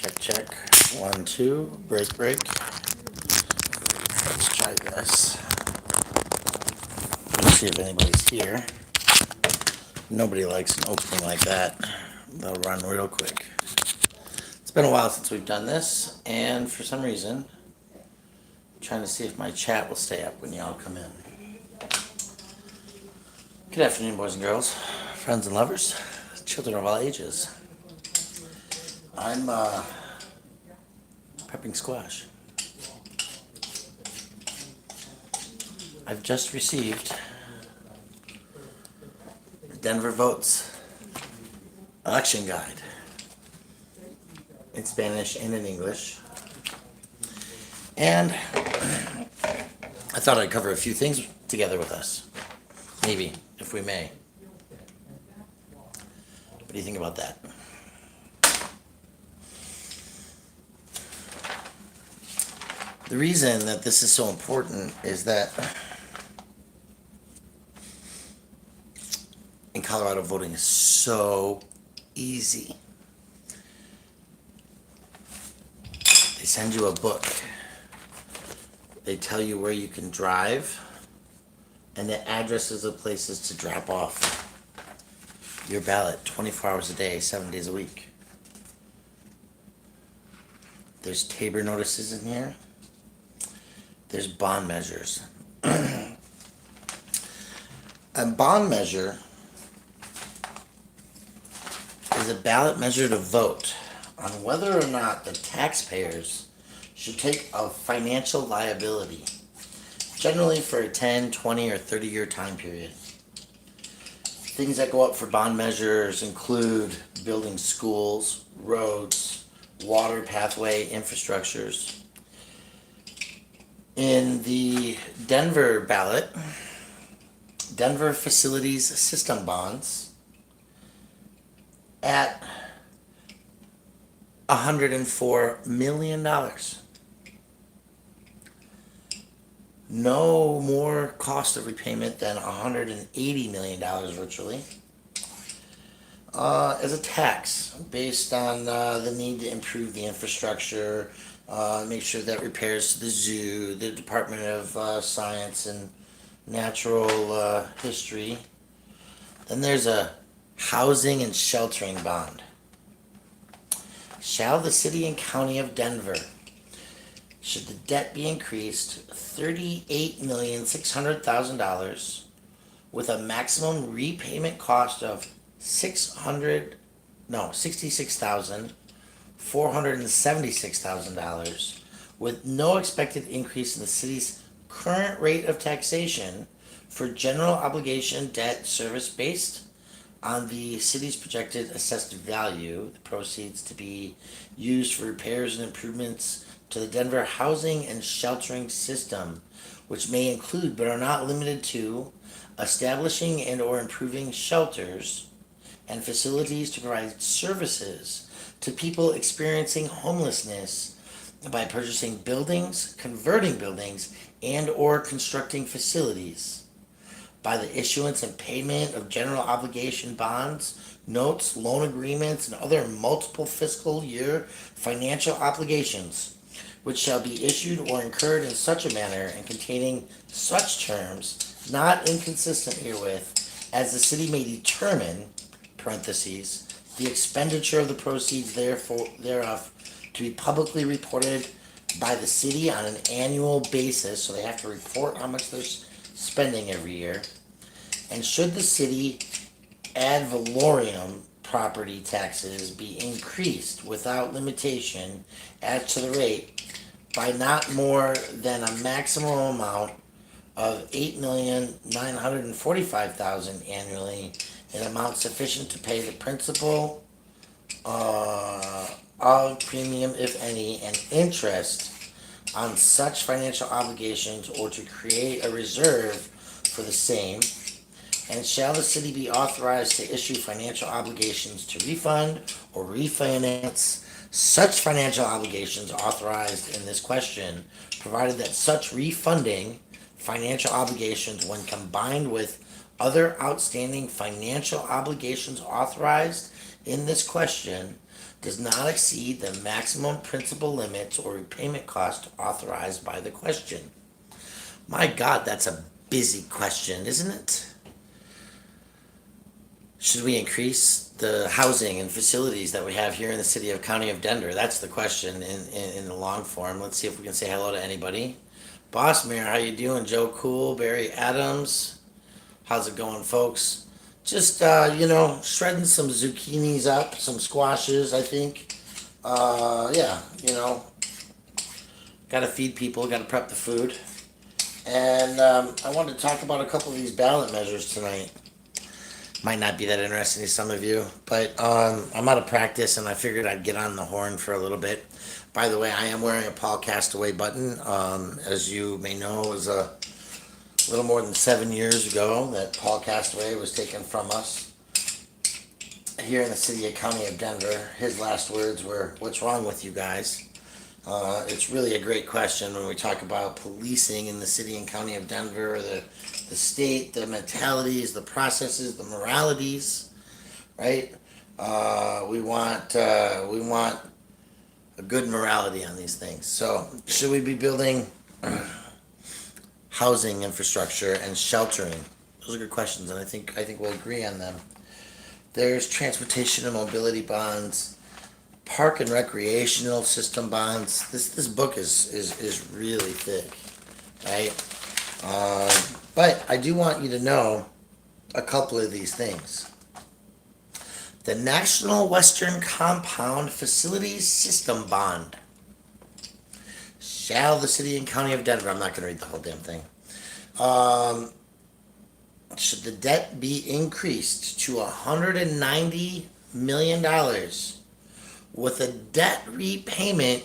Check, check. 1, 2. Break, break. Let's try this. Let's see if anybody's here. Nobody likes an opening like that. They'll run real quick. It's been a while since we've done this, and for some reason, I'm trying to see if my chat will stay up when y'all come in. Good afternoon, boys and girls, friends and lovers, children of all ages. I'm prepping squash. I've just received the Denver Votes election guide in Spanish and in English. And I thought I'd cover a few things together with us. Maybe, if we may. What do you think about that? The reason that this is so important is that in Colorado, voting is so easy. They send you a book. They tell you where you can drive and the addresses of places to drop off your ballot 24 hours a day, 7 days a week. There's Tabor notices in here. There's bond measures. A bond measure is a ballot measure to vote on whether or not the taxpayers should take a financial liability, generally for a 10, 20, or 30-year time period. Things that go up for bond measures include building schools, roads, water pathway infrastructures. In the Denver ballot, Denver Facilities System bonds at $104 million. No more cost of repayment than $180 million virtually. As a tax based on the need to improve the infrastructure, make sure that repairs to the zoo, the Department of Science and Natural History. Then there's a housing and sheltering bond. Shall the city and county of Denver, should the debt be increased $38,600,000 with a maximum repayment cost of $66,476,000 with no expected increase in the city's current rate of taxation for general obligation debt service based on the city's projected assessed value, the proceeds to be used for repairs and improvements to the Denver housing and sheltering system, which may include but are not limited to establishing and or improving shelters and facilities to provide services to people experiencing homelessness by purchasing buildings, converting buildings, and or constructing facilities, by the issuance and payment of general obligation bonds, notes, loan agreements, and other multiple fiscal year financial obligations, which shall be issued or incurred in such a manner and containing such terms not inconsistent herewith as the city may determine, parentheses, the expenditure of the proceeds thereof to be publicly reported by the city on an annual basis, so they have to report how much they're spending every year. And should the city ad valorem property taxes be increased without limitation as to the rate by not more than a maximum amount of $8,945,000 annually, an amount sufficient to pay the principal of premium, if any, and interest on such financial obligations, or to create a reserve for the same. And shall the city be authorized to issue financial obligations to refund or refinance such financial obligations authorized in this question, provided that such refunding financial obligations, when combined with other outstanding financial obligations authorized in this question, does not exceed the maximum principal limits or repayment cost authorized by the question. My God, that's a busy question, isn't it? Should we increase the housing and facilities that we have here in the city of County of Denver? That's the question in the long form. Let's see if we can say hello to anybody. Boss Mayor, how you doing? Joe Cool, Barry Adams. How's it going, folks? Just, shredding some zucchinis up, some squashes, I think. Yeah, gotta feed people, gotta prep the food. And I wanted to talk about a couple of these ballot measures tonight. Might not be that interesting to some of you, but I'm out of practice and I figured I'd get on the horn for a little bit. By the way, I am wearing a Paul Castaway button. As you may know, it was a little more than 7 years ago that Paul Castaway was taken from us here in the city and county of Denver. His last words were, "What's wrong with you guys?" It's really a great question when we talk about policing in the city and county of Denver, the state, the mentalities, the processes, the moralities, right? We want a good morality on these things. So, should we be building housing infrastructure and sheltering? Those are good questions, and I think we'll agree on them. There's transportation and mobility bonds, park and recreational system bonds. This book is really thick, right? But I do want you to know a couple of these things. The National Western Compound Facilities System Bond. Shall the city and county of Denver, I'm not going to read the whole damn thing. Should the debt be increased to $190 million with a debt repayment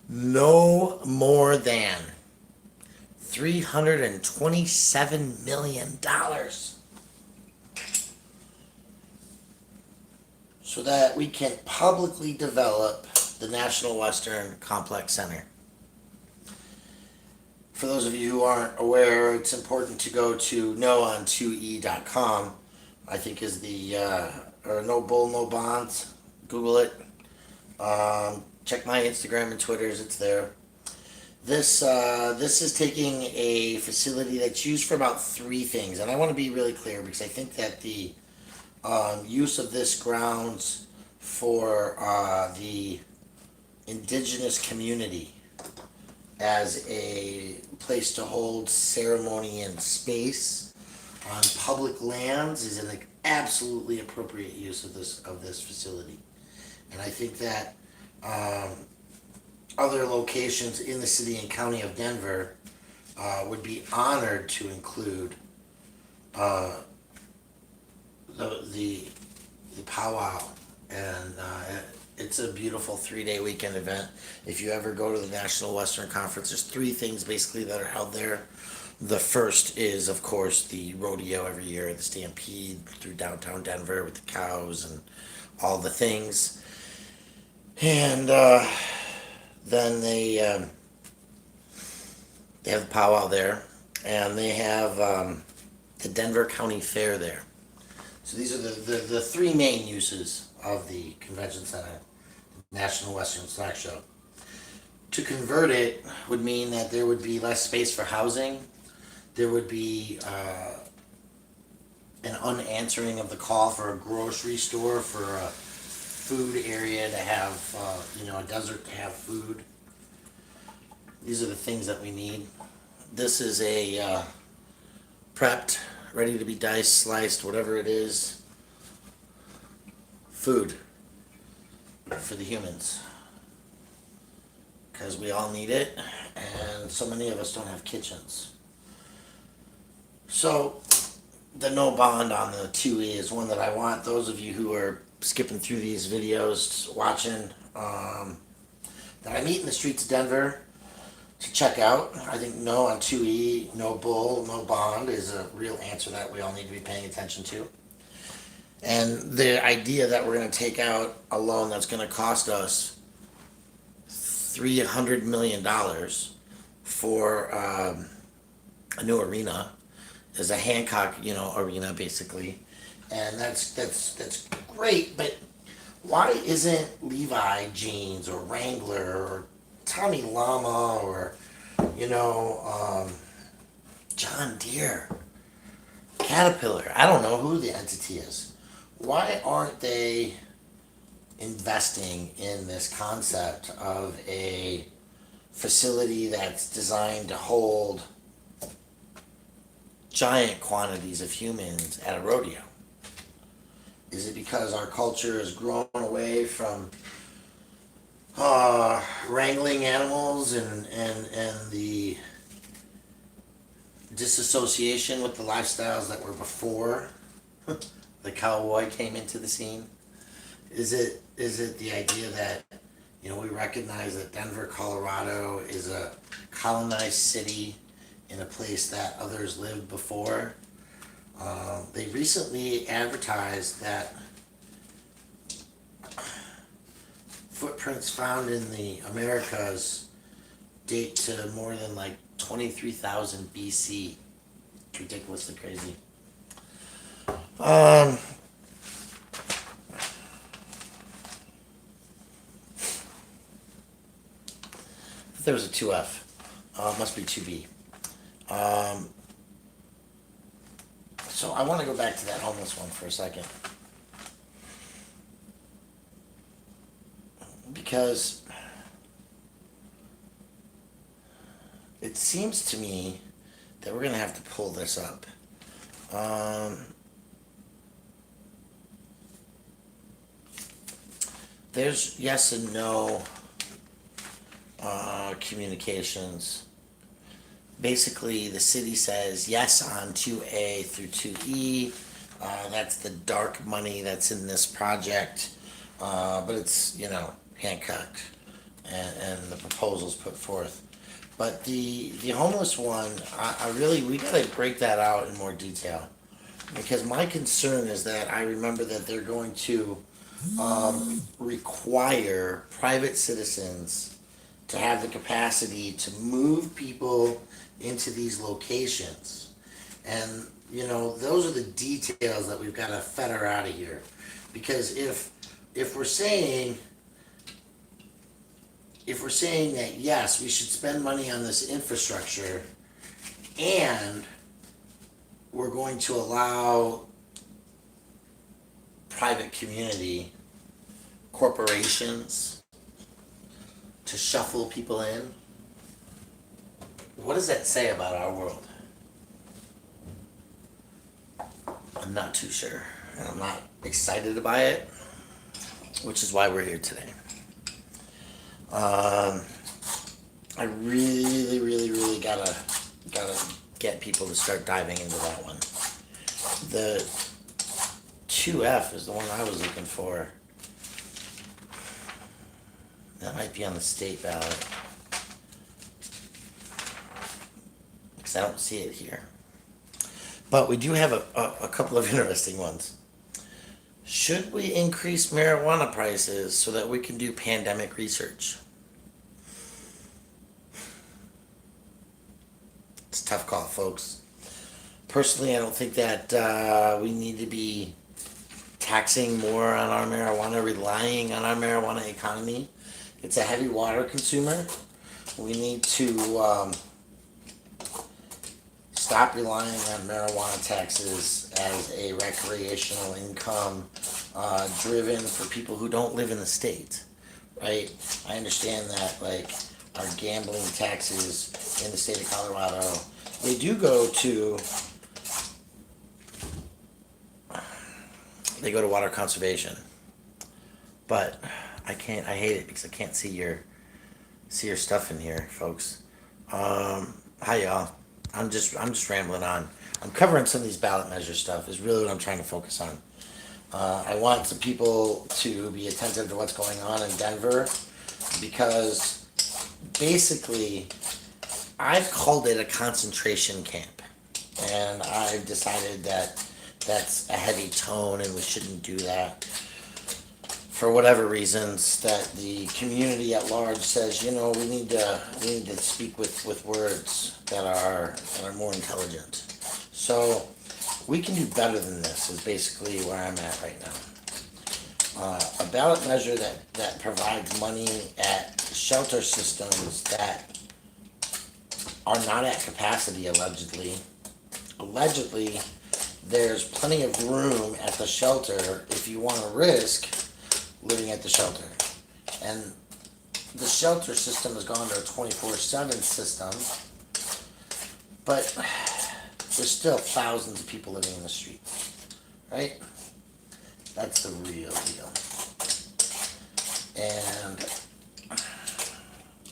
no more than $327 million, so that we can publicly develop the National Western Complex Center. For those of you who aren't aware, it's important to go to noon2e.com, I think is the, or No Bull, No Bonds. Google it. Check my Instagram and Twitters, it's there. This is taking a facility that's used for about three things, and I want to be really clear because I think that the use of this grounds for the indigenous community as a place to hold ceremony and space on public lands is an absolutely appropriate use of this facility. And I think that other locations in the city and county of Denver would be honored to include the powwow, and it's a beautiful 3-day weekend event. If you ever go to the National Western Conference, there's three things basically that are held there. The first is, of course, the rodeo every year, the stampede through downtown Denver with the cows and all the things. And then they have the powwow there, and they have the Denver County Fair there. So these are the three main uses of the convention center, National Western Snack Show. To convert it would mean that there would be less space for housing. There would be an unanswering of the call for a grocery store, for a food area to have, a desert to have food. These are the things that we need. This is a prepped, ready to be diced, sliced, whatever it is, food for the humans. Because we all need it, and so many of us don't have kitchens. So, the no bond on the 2E is one that I want those of you who are skipping through these videos, watching, that I meet in the streets of Denver to check out. I think no on 2E, no bull, no bond is a real answer that we all need to be paying attention to. And the idea that we're going to take out a loan that's going to cost us $300 million for a new arena is a Hancock, arena basically, and that's great. But why isn't Levi jeans or Wrangler or Tommy Llama or, you know, John Deere, Caterpillar? I don't know who the entity is. Why aren't they investing in this concept of a facility that's designed to hold giant quantities of humans at a rodeo? Is it because our culture has grown away from wrangling animals and the disassociation with the lifestyles that were before the cowboy came into the scene? Is it the idea that, we recognize that Denver, Colorado is a colonized city in a place that others lived before? They recently advertised that footprints found in the Americas date to more than like 23,000 BC. It's ridiculously crazy. Um, there was a 2F. Must be 2B. Um, so I want to go back to that homeless one for a second. Because it seems to me that we're going to have to pull this up. Um, there's yes and no communications. Basically, the city says yes on 2A through 2E. That's the dark money that's in this project. But it's, Hancock and the proposals put forth. But the homeless one, we gotta break that out in more detail. Because my concern is that I remember that they're going to require private citizens to have the capacity to move people into these locations. And, those are the details that we've got to feather out of here. Because if we're saying that yes, we should spend money on this infrastructure, and we're going to allow private community corporations to shuffle people in, what does that say about our world? I'm not too sure, and I'm not excited by it, which is why we're here today. I really, really, really gotta get people to start diving into that one. The 2F is the one I was looking for. That might be on the state ballot. Because I don't see it here. But we do have a couple of interesting ones. Should we increase marijuana prices so that we can do pandemic research? It's a tough call, folks. Personally, I don't think that we need to be taxing more on our marijuana, relying on our marijuana economy. It's a heavy water consumer. We need to stop relying on marijuana taxes as a recreational income driven for people who don't live in the state, right? I understand that, like, our gambling taxes in the state of Colorado, they do go to water conservation, but I hate it because I can't see your stuff in here, folks. Hi y'all. I'm just rambling on. I'm covering some of these ballot measure stuff is really what I'm trying to focus on. I want some people to be attentive to what's going on in Denver, because basically I've called it a concentration camp, and I've decided that that's a heavy tone and we shouldn't do that. For whatever reasons, that the community at large says, we need to speak with words that are more intelligent. So we can do better than this is basically where I'm at right now. a ballot measure that provides money at shelter systems that are not at capacity, allegedly. Allegedly, there's plenty of room at the shelter if you want to risk living at the shelter. And the shelter system has gone to a 24/7 system, but there's still thousands of people living in the streets, right? That's the real deal. And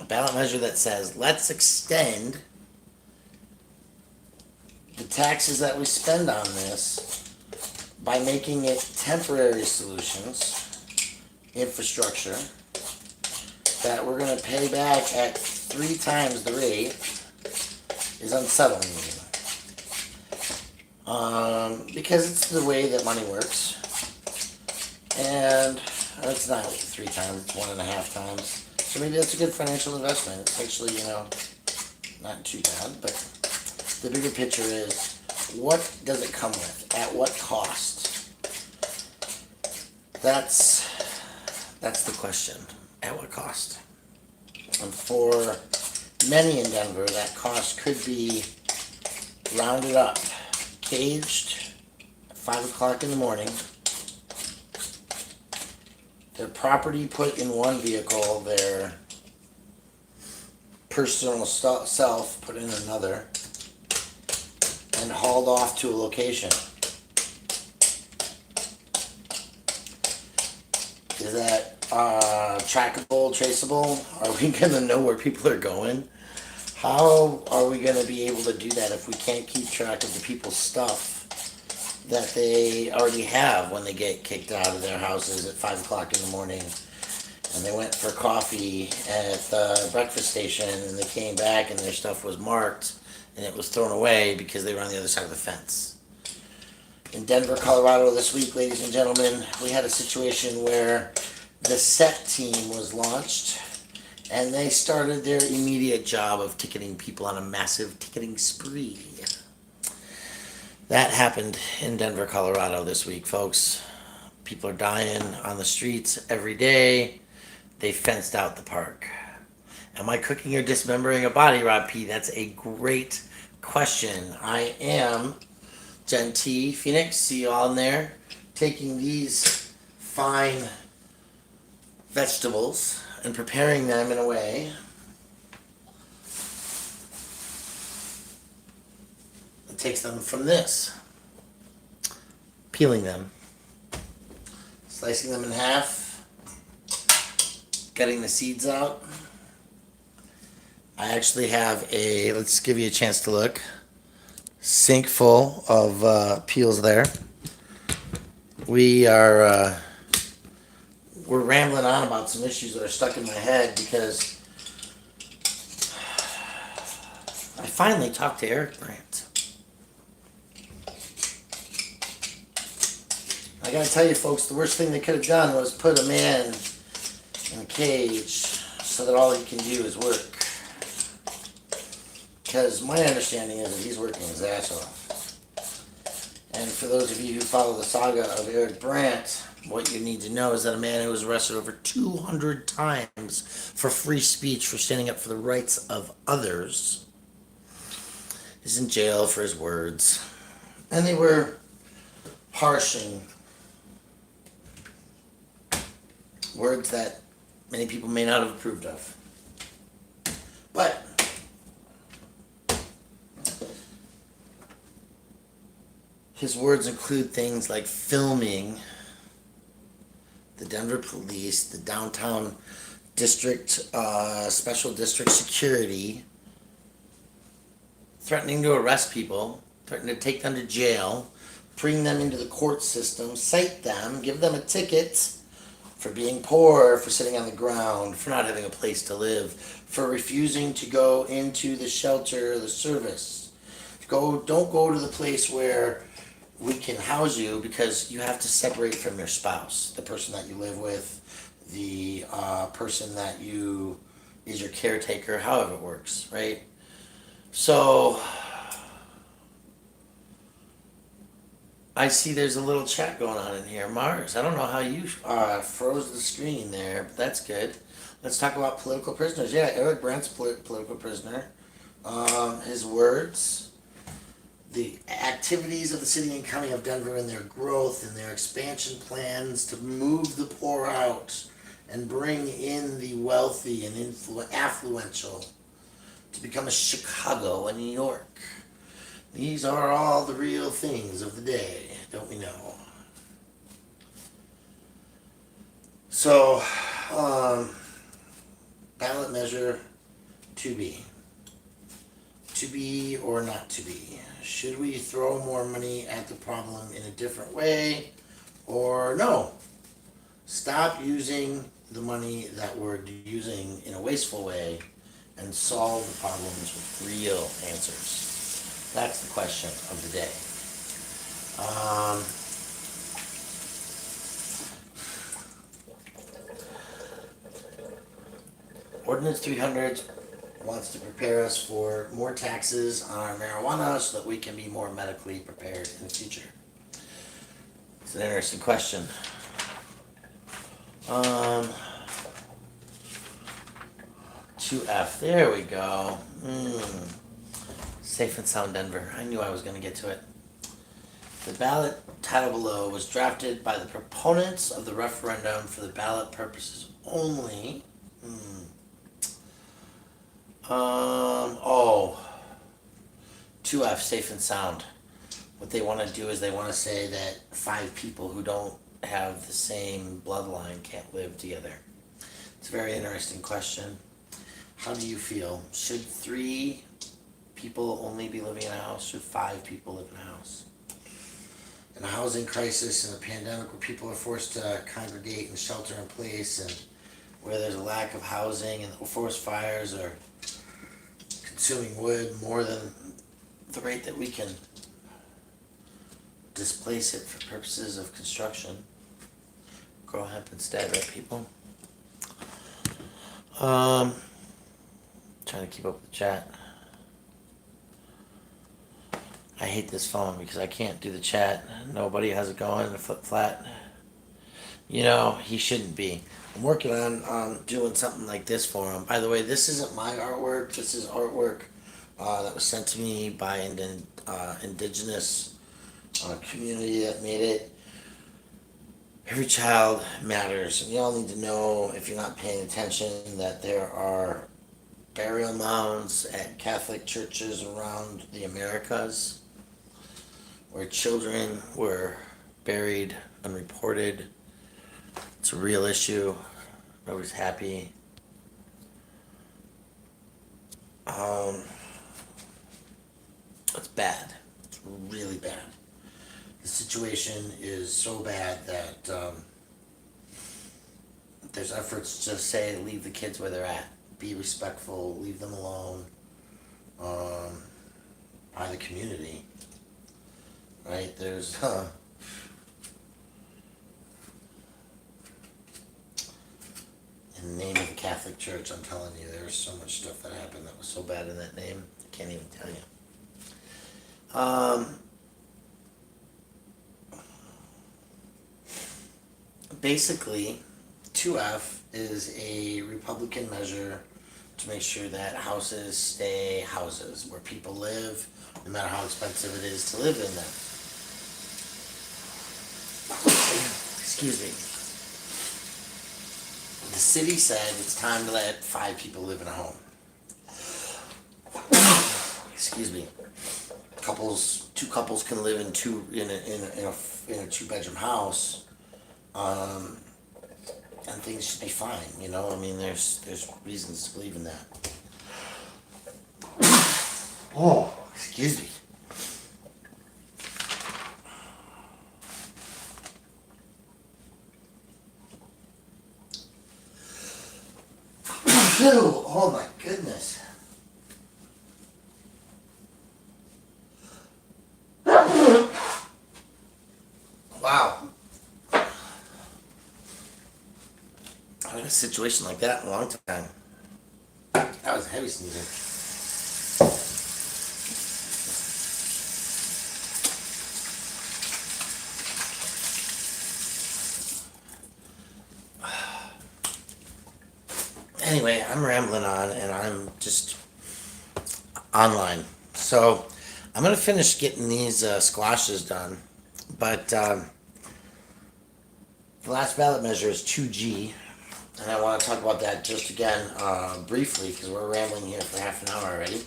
a ballot measure that says, let's extend the taxes that we spend on this by making it temporary solutions, infrastructure, that we're going to pay back at 3 times the rate is unsettling me. Because it's the way that money works. And it's not 3 times, it's 1.5 times. So maybe that's a good financial investment. It's actually, not too bad. But the bigger picture is, what does it come with? At what cost? That's the question. At what cost? And for many in Denver, that cost could be rounded up, caged at 5 o'clock in the morning, their property put in one vehicle, their personal self put in another, and hauled off to a location. Is that trackable, traceable? Are we going to know where people are going? How are we going to be able to do that if we can't keep track of the people's stuff that they already have when they get kicked out of their houses at 5 o'clock in the morning and they went for coffee at the breakfast station and they came back and their stuff was marked and it was thrown away because they were on the other side of the fence? In Denver, Colorado this week, ladies and gentlemen, we had a situation where the SET team was launched and they started their immediate job of ticketing people on a massive ticketing spree. That happened in Denver, Colorado this week, folks. People are dying on the streets every day. They fenced out the park. Am I cooking or dismembering a body, Rob P? That's a great question. I am. Gen T, Phoenix, see you all in there. Taking these fine vegetables and preparing them in a way that takes them from this. Peeling them. Slicing them in half. Getting the seeds out. I actually have let's give you a chance to look, sink full of peels there. We're rambling on about some issues that are stuck in my head because I finally talked to Eric Brandt. I gotta tell you folks, the worst thing they could have done was put a man in a cage so that all he can do is work. Because my understanding is that he's working his ass off. And for those of you who follow the saga of Eric Brandt, what you need to know is that a man who was arrested over 200 times for free speech, for standing up for the rights of others, is in jail for his words. And they were harshing words that many people may not have approved of. But his words include things like filming the Denver police, the downtown district, special district security, threatening to arrest people, threatening to take them to jail, bring them into the court system, cite them, give them a ticket for being poor, for sitting on the ground, for not having a place to live, for refusing to go into the shelter, the service. Don't go to the place where we can house you because you have to separate from your spouse, the person that you live with, the person that is your caretaker, however it works, right? So I see there's a little chat going on in here. Mars, I don't know how you froze the screen there, but that's good. Let's talk about political prisoners. Yeah, Eric Brandt's political prisoner. His words, the activities of the city and county of Denver and their growth and their expansion plans to move the poor out and bring in the wealthy and affluential to become a Chicago and New York. These are all the real things of the day, don't we know? So, ballot measure to be. To be or not to be? Should we throw more money at the problem in a different way? Or no? Stop using the money that we're using in a wasteful way and solve the problems with real answers. That's the question of the day. Ordinance 300 wants to prepare us for more taxes on our marijuana so that we can be more medically prepared in the future. It's an interesting question. 2F, there we go. Safe and sound Denver. I knew I was going to get to it. The ballot title below was drafted by the proponents of the referendum for the ballot purposes only. 2F, safe and sound. What they want to do is they want to say that 5 people who don't have the same bloodline can't live together. It's a very interesting question. How do you feel? Should 3 people only be living in a house? Should 5 people live in a house? In a housing crisis, in a pandemic where people are forced to congregate and shelter in place, and where there's a lack of housing and forest fires are consuming wood more than the rate that we can displace it for purposes of construction. Grow hemp instead, right, people? Trying to keep up with the chat. I hate this phone because I can't do the chat. Nobody has it going, the flip flat. You know, he shouldn't be. I'm working on doing something like this for him. By the way, this isn't my artwork. This is artwork that was sent to me by an indigenous community that made it. Every child matters. And you all need to know, if you're not paying attention, that there are burial mounds at Catholic churches around the Americas where children were buried unreported. It's a real issue. Nobody's happy. It's bad. It's really bad. The situation is so bad that there's efforts to say leave the kids where they're at. Be respectful, leave them alone by the community. Right? There's in the name of the Catholic Church, I'm telling you, there's so much stuff that happened that was so bad in that name, I can't even tell you. Basically, 2F is a Republican measure to make sure that houses stay houses, where people live, no matter how expensive it is to live in them. Excuse me. The city said it's time to let 5 people live in a home. Excuse me. Two couples can live in a 2-bedroom house, and things should be fine. You know, I mean, there's reasons to believe in that. Oh, excuse me. Oh my goodness. Wow. I haven't had a situation like that in a long time. That was heavy sneezing. Anyway, I'm rambling on and I'm just online. So I'm gonna finish getting these squashes done, but the last ballot measure is 2G, and I want to talk about that just again briefly because we're rambling here for half an hour already.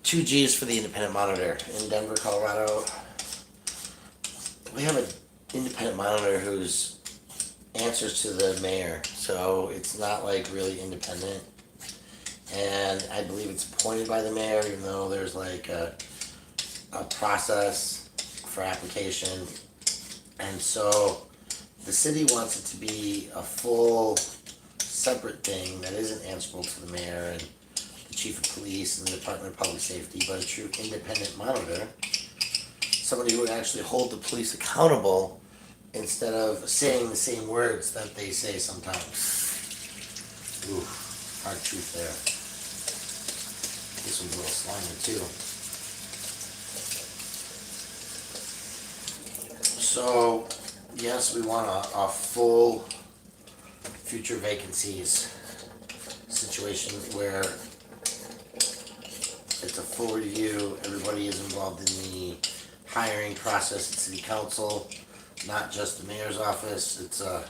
2G is for the independent monitor in Denver, Colorado. We have an independent monitor who's answers to the mayor, so it's not like really independent. And I believe it's appointed by the mayor, even though there's like a process for application. And so the city wants it to be a full separate thing that isn't answerable to the mayor and the chief of police and the Department of Public Safety, but a true independent monitor. Somebody who would actually hold the police accountable instead of saying the same words that they say sometimes. Ooh, hard truth there. This one's a little slimy too. So, yes, we want a full future vacancies situation where it's a full review, everybody is involved in the hiring process at city council, not just the mayor's office. It's a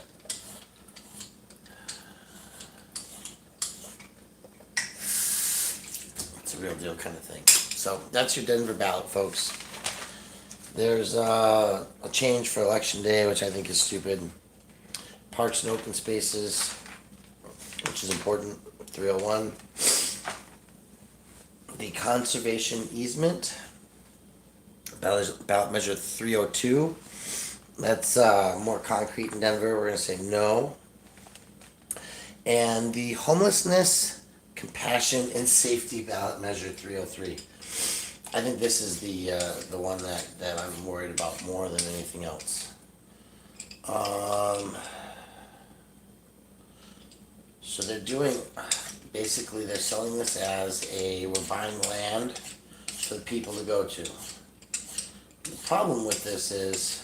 real deal kind of thing. So that's your Denver ballot, folks. There's a change for election day, which I think is stupid. Parks and open spaces, which is important, 301. The conservation easement, ballot measure 302. That's more concrete in Denver. We're going to say no. And the homelessness, compassion, and safety ballot measure 303. I think this is the one that I'm worried about more than anything else. So they're doing, basically they're selling this as we're buying land for the people to go to. The problem with this is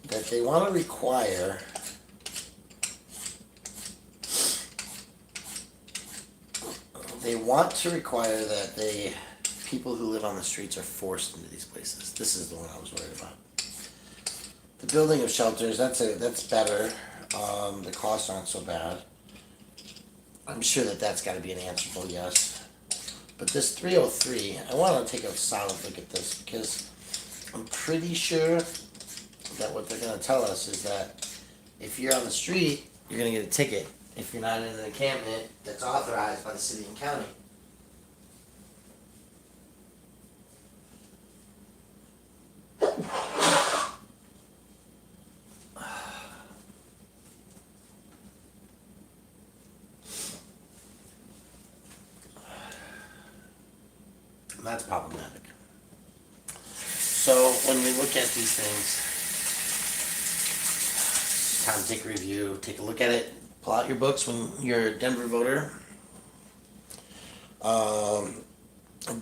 that they want to require that people who live on the streets are forced into these places. This is the one I was worried about. The building of shelters, that's better. The costs aren't so bad. I'm sure that's got to be an answerable yes. But this 303, I want to take a solid look at this because I'm pretty sure that what they're going to tell us is that if you're on the street, you're going to get a ticket if you're not in an encampment that's authorized by the city and county. And that's problematic. So when we look at these things, it's time to take a review, take a look at it, pull out your books when you're a Denver voter.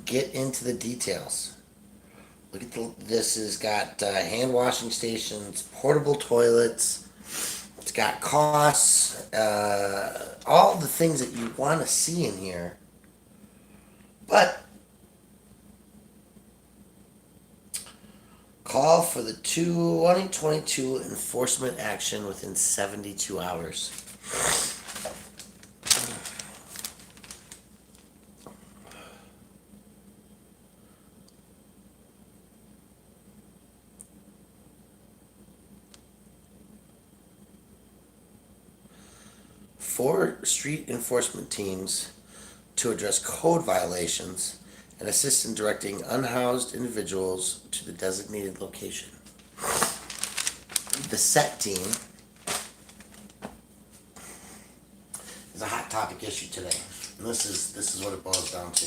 Get into the details. Look at this has got hand washing stations, portable toilets. It's got costs, all the things that you want to see in here. But call for the 2022 enforcement action within 72 hours. Four street enforcement teams to address code violations and assist in directing unhoused individuals to the designated location. The SET team is a hot topic issue today, and this is what it boils down to.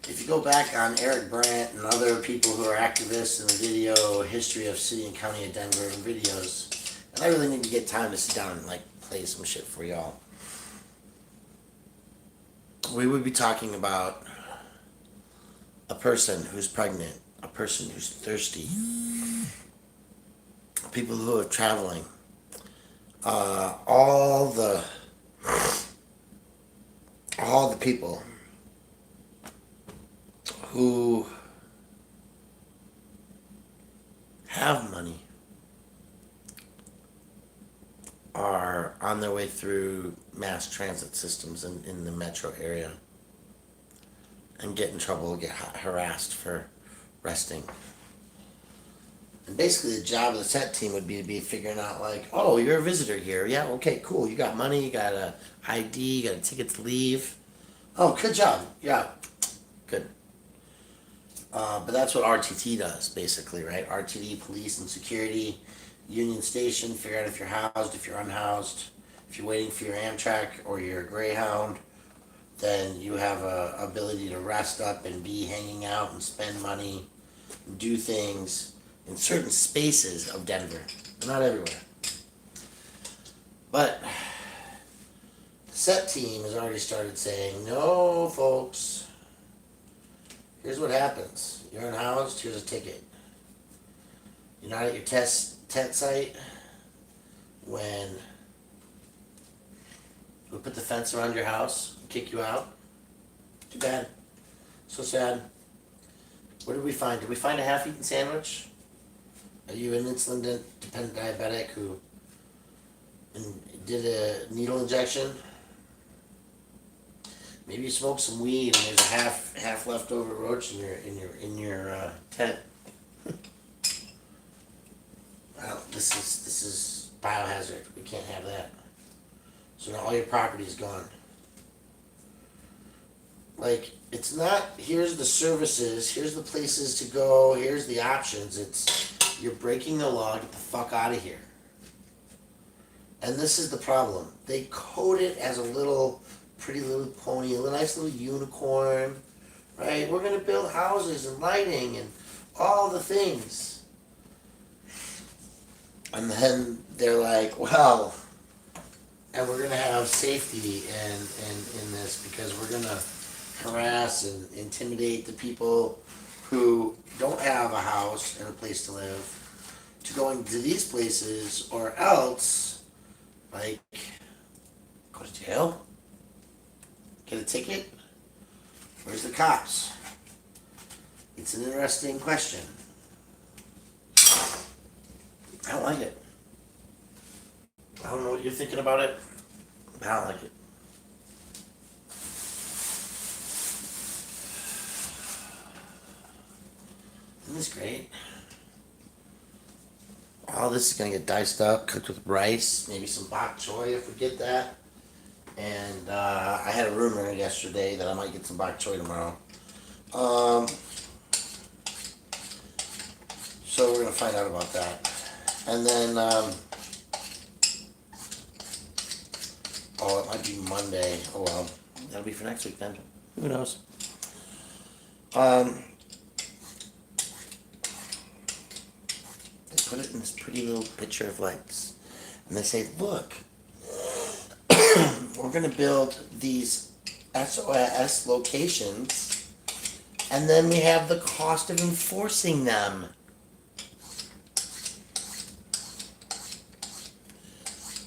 If you go back on Eric Brandt and other people who are activists in the video history of city and county of Denver and videos, and I really need to get time to sit down and play some shit for y'all. We would be talking about a person who's pregnant, a person who's thirsty, people who are traveling, all the people who have money are on their way through mass transit systems in the metro area and get in trouble, get harassed for resting. And basically, the job of the set team would be to be figuring out, like, oh, you're a visitor here. Yeah, okay, cool. You got money, you got a ID, you got a ticket to leave. Oh, good job. Yeah, good. But that's what RTT does, basically, right? RTD, police and security, Union Station, figure out if you're housed, if you're unhoused. If you're waiting for your Amtrak or your Greyhound, then you have a ability to rest up and be hanging out and spend money, do things in certain spaces of Denver, not everywhere. But the set team has already started saying, no, folks, here's what happens. You're unhoused, here's a ticket. You're not at your tent site when we put the fence around your house and kick you out. Too bad. So sad. What did we find? Did we find a half-eaten sandwich? Are you an insulin-dependent diabetic who did a needle injection? Maybe you smoked some weed and there's a half leftover roach in your tent. Well, this is biohazard. We can't have that. So now all your property is gone. Like, it's not, here's the services, here's the places to go, here's the options. It's, you're breaking the law, get the fuck out of here. And this is the problem. They code it as a little pretty little pony, a nice little unicorn, right? We're going to build houses and lighting and all the things. And then they're like, well, and we're going to have safety in this because we're going to harass and intimidate the people who don't have a house and a place to live to going to these places, or else, like, go to jail, get a ticket. Where's the cops? It's an interesting question. I don't like it. I don't know what you're thinking about it, but I don't like it. Isn't this great? All this is gonna get diced up, cooked with rice, maybe some bok choy if we get that. And I had a rumor yesterday that I might get some bok choy tomorrow. So we're gonna find out about that. And then, oh, it might be Monday. Oh well, that'll be for next week then. Who knows? They put it in this pretty little picture of lights, and they say, "Look, we're gonna build these SOS locations, and then we have the cost of enforcing them."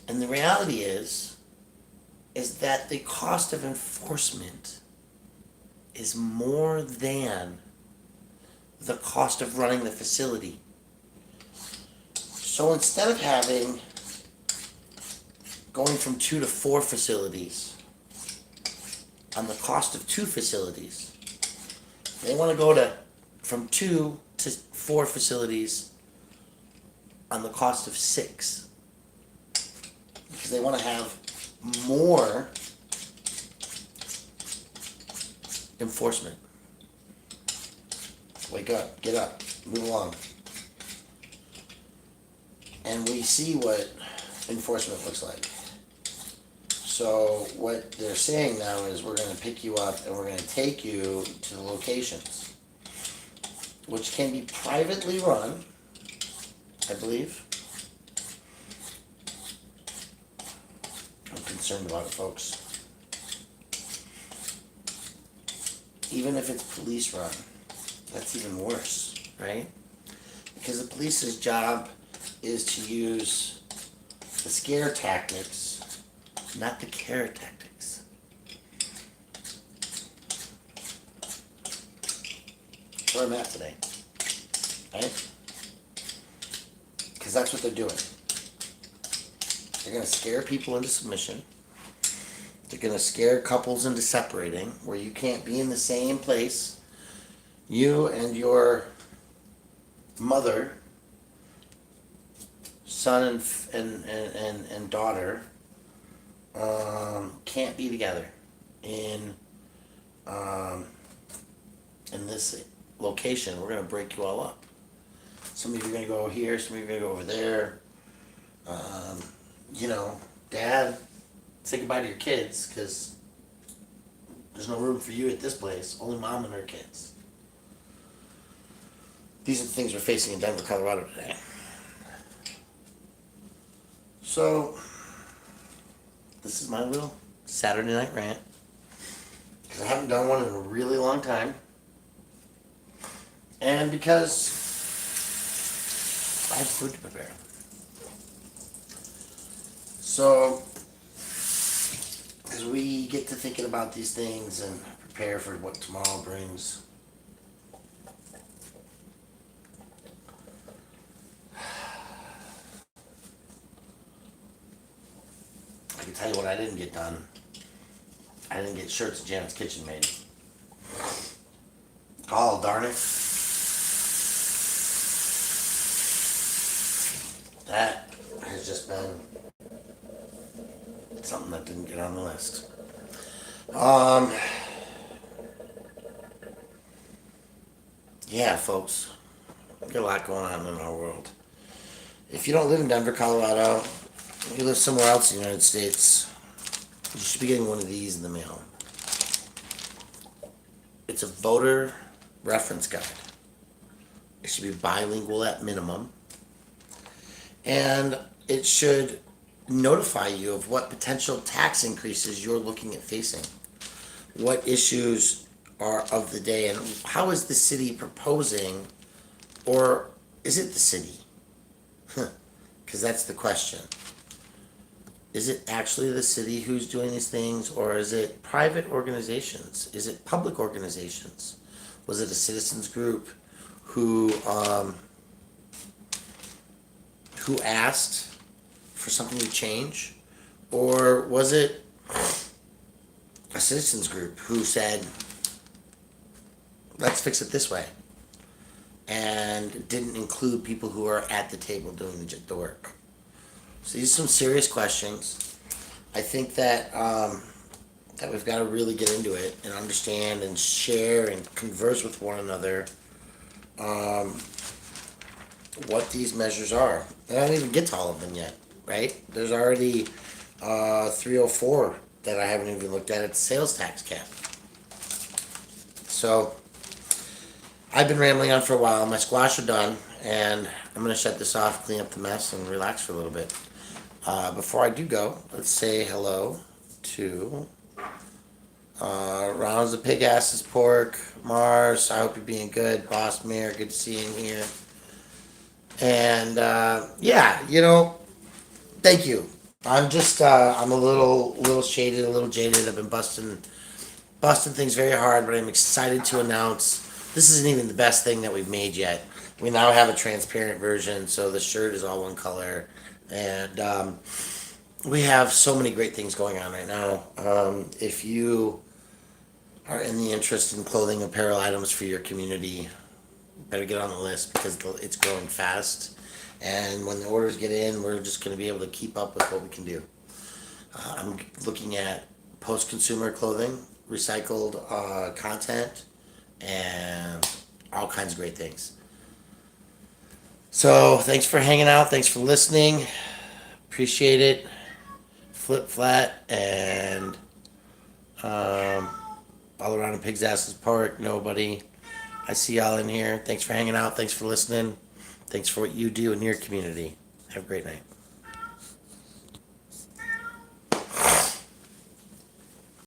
And the reality is that the cost of enforcement is more than the cost of running the facility. So instead of going from 2 to 4 facilities on the cost of 2 facilities, they want to go from 2 to 4 facilities on the cost of 6. Because they want to have more enforcement. Wake up, get up, move along. And we see what enforcement looks like. So what they're saying now is we're going to pick you up and we're going to take you to the locations, which can be privately run, I believe. I'm concerned about it, folks. Even if it's police run, that's even worse, right? Because the police's job is to use the scare tactics, not the care tactics. That's where I'm at today. Right? Because that's what they're doing. They're going to scare people into submission. They're going to scare couples into separating, where you can't be in the same place. You and your mother, son and daughter can't be together in this location. We're going to break you all up. Some of you are going to go here, some of you are going to go over there. Dad, say goodbye to your kids, because there's no room for you at this place. Only mom and her kids. These are the things we're facing in Denver, Colorado today. So, this is my little Saturday night rant, because I haven't done one in a really long time. And because I have food to prepare. So, as we get to thinking about these things and prepare for what tomorrow brings, I can tell you what I didn't get done. I didn't get shirts at Janet's Kitchen made. Oh, darn it. That has just been something that didn't get on the list. Yeah, folks, we got a lot going on in our world. If you don't live in Denver, Colorado, you live somewhere else in the United States, you should be getting one of these in the mail. It's a voter reference guide. It should be bilingual at minimum. And it should notify you of what potential tax increases you're looking at facing. What issues are of the day, and how is the city proposing, or is it the city? Because that's the question. Is it actually the city who's doing these things, or is it private organizations? Is it public organizations? Was it a citizens group who asked for something to change? Or was it a citizens group who said, let's fix it this way, and didn't include people who are at the table doing the work? So these are some serious questions. I think that that we've got to really get into it and understand and share and converse with one another what these measures are. And I don't even get to all of them yet, right? There's already 304 that I haven't even looked at the sales tax cap. So I've been rambling on for a while. My squash are done, and I'm going to shut this off, clean up the mess, and relax for a little bit. Before I do go, let's say hello to Rounds of Pig Asses Pork, Mars. I hope you're being good. Boss Mayor, good to see you in here. And thank you. I'm just I'm a little shaded, a little jaded. I've been busting things very hard, but I'm excited to announce this isn't even the best thing that we've made yet. We now have a transparent version, so the shirt is all one color, and we have so many great things going on right now. If you are in the interest in clothing apparel items for your community, better get on the list, because it's growing fast, and when the orders get in, we're just going to be able to keep up with what we can do. I'm looking at post-consumer clothing, recycled content, and all kinds of great things. So thanks for hanging out, thanks for listening, appreciate it. Flip flat, and all around a pig's asses park, nobody. I see y'all in here. Thanks for hanging out. Thanks for listening. Thanks for what you do in your community. Have a great night.